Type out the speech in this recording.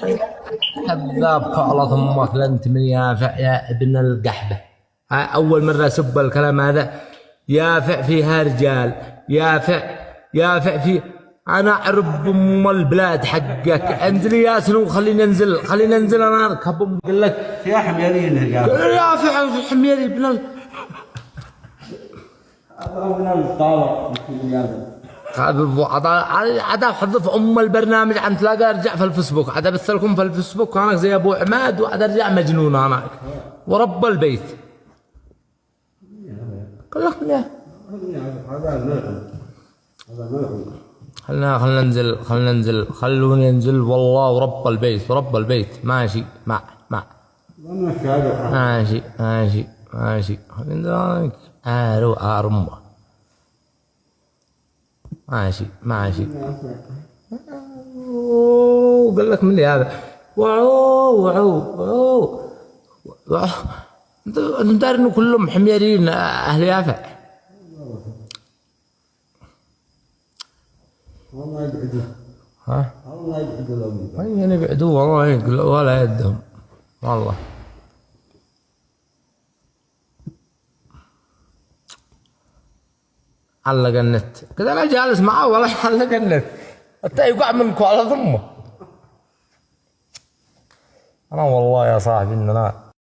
طيب. كذاب كعلة امك لانت من يافع يا ابن القحبه. اول مره اسب الكلام هذا. يافع فيها رجال، يافع يافع في. انا اعرف ام البلاد حقك. انزل يا سنو خليني انزل، خليني انزل انا اركب. اقول لك يا حميري يافع حميري ابن عاد حذف ام البرنامج عن تلاقى ارجع في الفيسبوك. عاد ابث لكم في الفيسبوك انا زي ابو عماد وعاد ارجع مجنون انا ورب البيت. قال لك لا خلنا ننزل، خلنا ننزل، خلوني انزل والله ورب البيت ورب البيت. ماشي ماشي ماشي ماشي. خلينا ارمى. ماشي ماشي. قال لك من اللي هذا واو انتم داري انه كلهم حميرين اهل يافع. والله يقعدوا. ها؟ والله يقعدوا لهم. وين يقعدوا والله يقعدوا ولا يدهم والله. علق النت كذا. انا جالس معه ولا علق النت حتى يقع منكم على ضمه. انا والله يا صاحبي ان انا